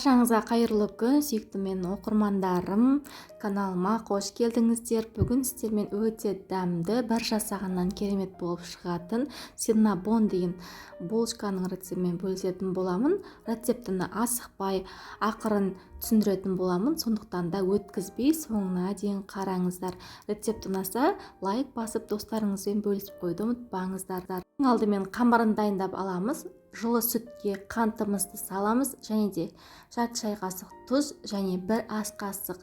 Баршаңызға қайырлы күн, сүйікті менің оқырмандарым, каналыма қош келдіңіздер. Бүгін сіздермен өте дәмді, бір жасағаннан керемет болып шығатын синнабон деген булочканың рецептімен бөлісетін боламын. Рецептіні асықпай, ақырын түсіндіретін боламын, сондықтан да өткізбей соңына дейін қараңыздар. Рецепт ұнаса, лайк басып достарыңызбен бөлісіп қойды ұмытпаңыздар. Алдымен қамырын дайындап аламыз. Жылы сүтке қантымызды саламыз, және де жарты шай қасық тұз және бір ас қасық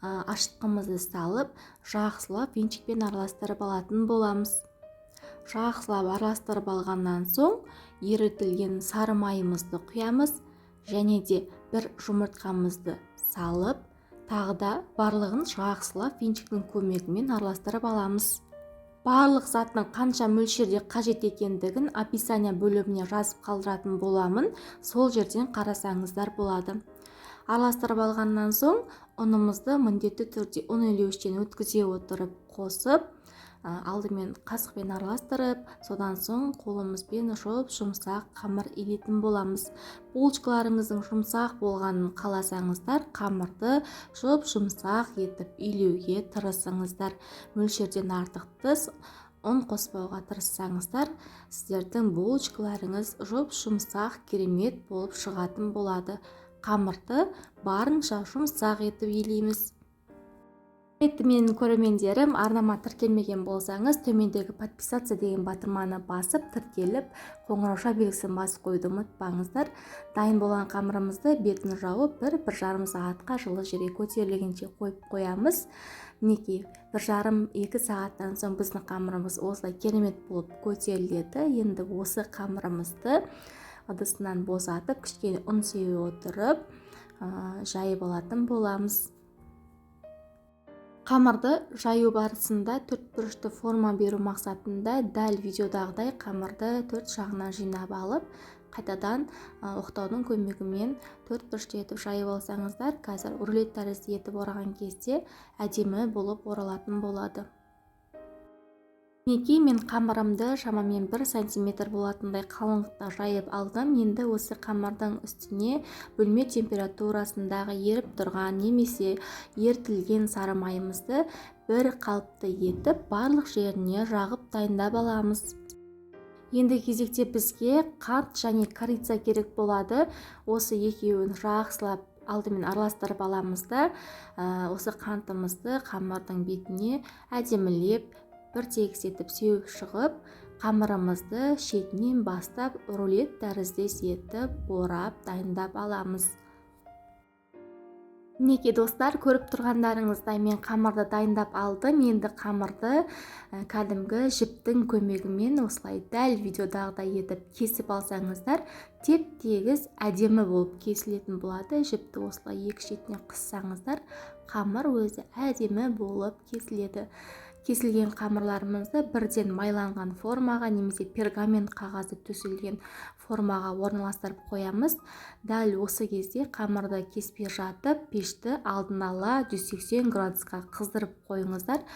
ашытқымызды салып, жақсылап венчикпен араластырып алатын боламыз. Жақсылап араластырып алғаннан соң ерітілген сары майымызды құямыз, және де бір жұмыртқамызды салып, тағы да барлығын жақсылап венчиктің көмегімен араластырып аламыз. Барлық заттың қанша мөлшерде қажет екендігін описание бөліміне жазып қалдыратын боламын. Сол жерден қарасаңыздар болады. Араластырып алғаннан соң ұнымызды міндетті түрде ұн илеуіштен өткізе отырып қосып, алдымен қасықпен араластырып, содан соң қолымызбен жұмсақ қамыр илейтін боламыз. Булочкаларыңыздың жұмсақ болғанын қаласаңыздар, қамырды жұмсақ етіп илеуге тырысыңыздар. Мөлшерден артық тыс ұн қоспауға тырыссаңыздар, сіздердің булочкаларыңыз жұмсақ керемет болып шығатын болады. Қамырды барынша жұмсақ етіп илейміз. Менің көрермендерім, арнама тіркелмеген болсаңыз, төмендегі подписаться деген батырманы басып, тіркеліп, қоңырауша белгісін басып қойды ұмытпаңыздар. Дайын болған қамырымызды бетін жауып, бір жарым сағатқа жылы жерге көтерілгенше қойып қоямыз. Мінекей, 1,5-2 сағаттан соң біздің қамырымыз осылай керемет болып көтеріледі. Енді осы қамырымызды ыдысынан босатып, кішкене ұн сеуе отырып, жайып алатын боламыз. Қамырды жаю барысында төртбұрышты форма беру мақсатында дәл видеодағыдай қамырды төрт жағынан жинап алып, қайтадан оқтаудың көмегімен төртбұрышты етіп жайып алсаңыздар, қазір рулет тәрізді етіп ораған кезде әдемі болып оралатын болады. Мінекей, мен қамырымды шамамен 1 см болатындай қалыңдықта жайып алдым. Енді осы қамырдың үстіне бөлме температурасындағы еріп тұрған немесе ерітілген сары майымызды бір қалыпты етіп, барлық жеріне жағып дайындап аламыз. Енді кезекте бізге қант және корица керек болады. Осы екеуін жақсылап алдымен араластырып аламыз да, осы қантымызды қамырдың бетіне әдемілеп бір тегіс етіп сеуіп шығып, қамырымызды шетінен бастап рулет тәріздес етіп орап дайындап аламыз. Мінекей достар, көріп тұрғандарыңыздай мен қамырды дайындап алдым. Енді қамырды кәдімгі жіптің көмегімен осылай дәл видеодағыдай етіп кесіп алсаңыздар, теп-тегіс әдемі болып кесілетін болады. Жіпті осылай екі шетіне қыссаңыздар, қамыр өзі әдемі болып кесіледі. Кесілген қамырларымызды бірден майланған формаға немесе пергамент қағазы төселген формаға орналастырып қоямыз. Дәл осы кезде қамырды кеспей жатып, пешті алдын ала 180 градусқа қыздырып қойыңыздар.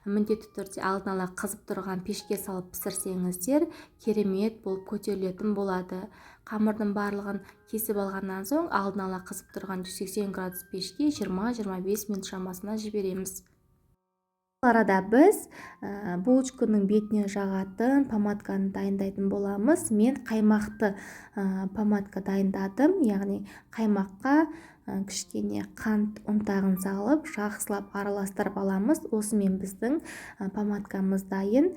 Міндетті түрде алдын ала қызып тұрған пешке салып пісірсеңіздер, керемет болып көтерілетін болады. Қамырдың барлығын кесіп алғаннан соң алдын ала қызып тұрған 180 градус пешке 20-25 минут шамасына жібереміз. Арада біз булочканың бетіне жағатын помадканы дайындайтын боламыз. Мен қаймақты помадка дайындадым, яғни қаймаққа кішкене қант ұнтағын салып, жақсылап араластырып аламыз. Осымен біздің помадкамыз дайын.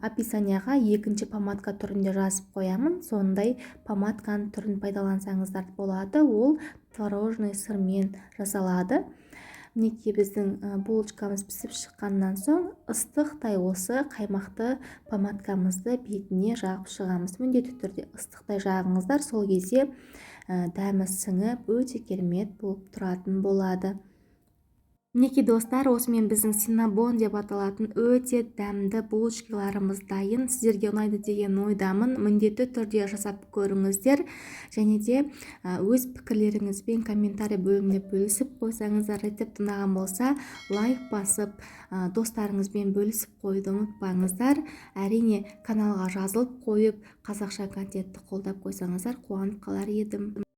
Описанияға екінші помадка түрінде жазып қоямын. Сондай помадканың түрін пайдалансаңыздар болады. Ол творожный сырмен жасалады. Мінекей, біздің булочкамыз пісіп шыққаннан соң ыстықтай осы қаймақты помадкамызды бетіне жағып шығамыз. Міндетті түрде ыстықтай жағыңыздар, сол кезде дәмі сіңіп өте керемет болып тұратын болады. Мінекей достар, осымен біздің синнабон деп аталатын өте дәмді булочкаларымыз дайын. Сіздерге ұнайды деген ойдамын. Міндетті түрде жасап көріңіздер, және де өз пікірлеріңізбен комментарий бөліміне бөлісіп қойсаңыздар. Рецепт ұнаған болса, лайк басып, достарыңызбен бөлісіп қойды ұмытпаңыздар. Әрине, каналға жазылып қойып, қазақша контентті қолдап қойсаңыздар, қуанып қалар едім.